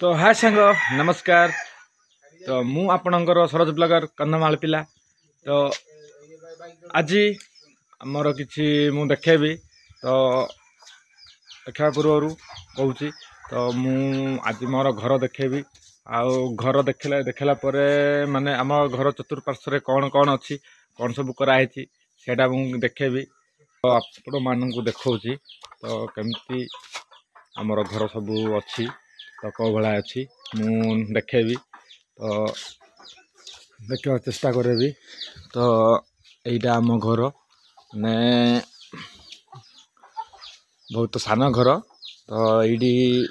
तो हाय सांग नमस्कार। तो मु आपणकर सरोज ब्लगर कंधमाल पिला। तो आज आमर कि मु देखेबी तो देखा पूर्व कहूँ तो मु आज मोर घर देखेबी आउ घर देखला माने आम घर चतुर्पार्श्व कौन कौन अच्छी कौन सब कराई सेटा मु देखेबी। तो आपण मानू देखा तो केमती आमर घर सब अच्छी तो कौ भाया अच्छी मु देखेबी। तो देखा चेष्टा करेबी। तो यहीटा आम घर ने बहुत सान घर। तो ये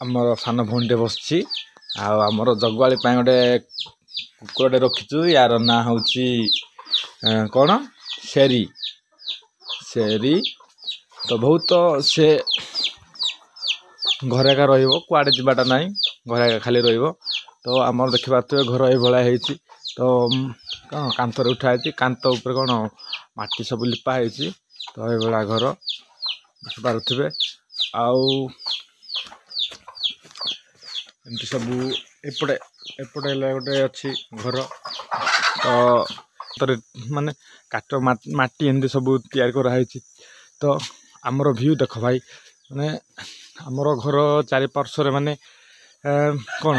आमर सान भौणी बसची आमर जगुआली गोटे कुकुरटे रखीचु यार ना हूँ कौन शेरी शेरी। तो बहुत से घर एका रुआड़े जावाटा ना घर खाली तो आमर देखी पारे घर ये तो कौन कांथर उठाई कांथ उपर कौन माटी सब लिपाई तो ये घर देखी पारे आमती सब एपटे एपटे गोटे अच्छी घर। तो माने काट माटी एमती सब तैयार कराई। तो आमर व्यू देख भाई माने आमर घर चारि पार्श्व माने कौन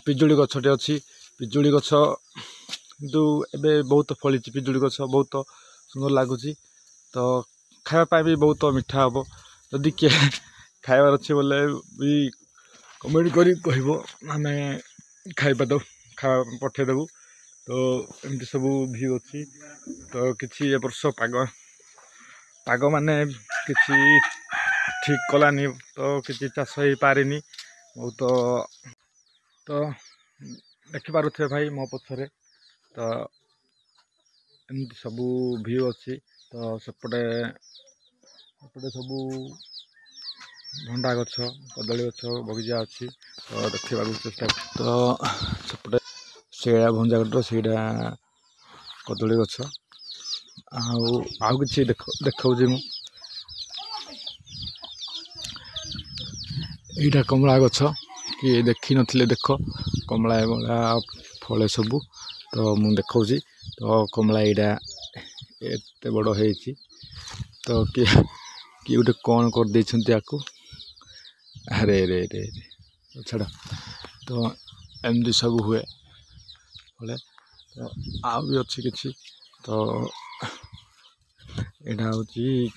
पिजुड़ी गछटे अच्छी पिजुड़ी गछ किंतु एबे बहुत फली पिजुड़ी गछ बहुत सुंदर लगुच। तो खावाई भी बहुत मीठा हम जदि किए खाइबार अच्छे बोले भी कमेंट करी कहब आम खाइबा दो खा पठेदेबू। तो एमती सब व्यू अच्छी। तो किसी वर्ष पाग पाग माने किसी ठीक कलानी तो किसी चाष हो पारिनी बहुत। तो देखि पारुथे भाई मो पछरे तो एमती सब व्यू अच्छी। तो सेपटे सेपटे सब भंडा गछ कदली गछ बगीचा अच्छी। तो देखा चेष्टा तो सेपटे से भंजा गटर से कदली गछ आउ कि देखा यहीटा कमला गछ कि देखी नथिले देख कमला एमला फले सबू। तो मु देखा तो कमला यहाँ एत बड़ हो तो किए गोटे कौन कर देको अरे रे रे रे छाड़। तो एमती सब हुए फले तो आउ भी अच्छी किसी। तो यहाँ हूँ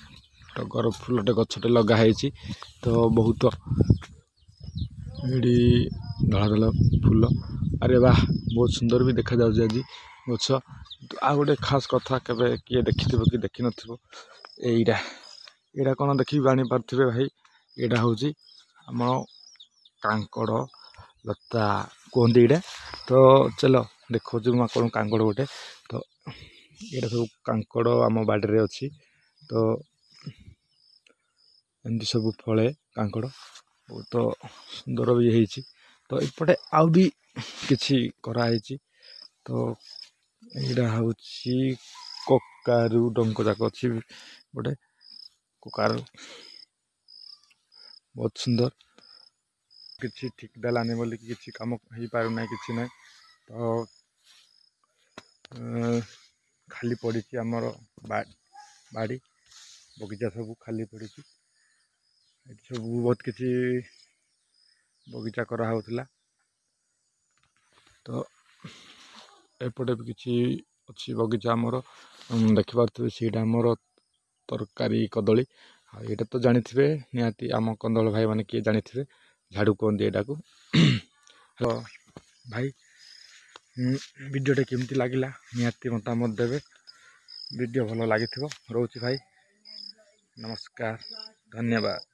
टगर फुलटे गछटे लगाई। तो बहुत ये धला धला फूल अरे वाह बहुत सुंदर भी देखा जाऊँ आज गछ। तो आ गोटे खास कथा केवे किए देखि कि देखि नथिबो एईटा एईटा कौन देखि जानी पार्थिबे भाई एईटा हूँ आम कांकड़ लता कहते यहाँ। तो चलो देखो कौन कांकड़ गोटे तो यहाँ सब कांकड़ आम बाड़ी अच्छी। तो एमती सब फले कांकड़ बहुत सुंदर भी है। तो एपटे आउ भी किछि कराई। तो यहाँ हूँ ककारू डंक जाक अच्छी गोटे ककारू बहुत सुंदर किसी ठीक देलानी बोली किसी कम हो पार ना कि ना। तो खाली पड़ी आमर बाड़ी बगीचा सब खाली पड़ी सब बहुत किसी बगीचा करा होउथिला। तो एपटे भी किसी अच्छी बगीचा आमर देखि पारे सीटा आमर तरकारी कदली यहाँ तो जानी थे निहाती आम कंदल भाई माने किए जानी थे झाड़ू कहते यहाँ को। तो भाई वीडियोटे केमती लगिला निहाती मतामत देवे वीडियो भल लगी रोची भाई नमस्कार धन्यवाद।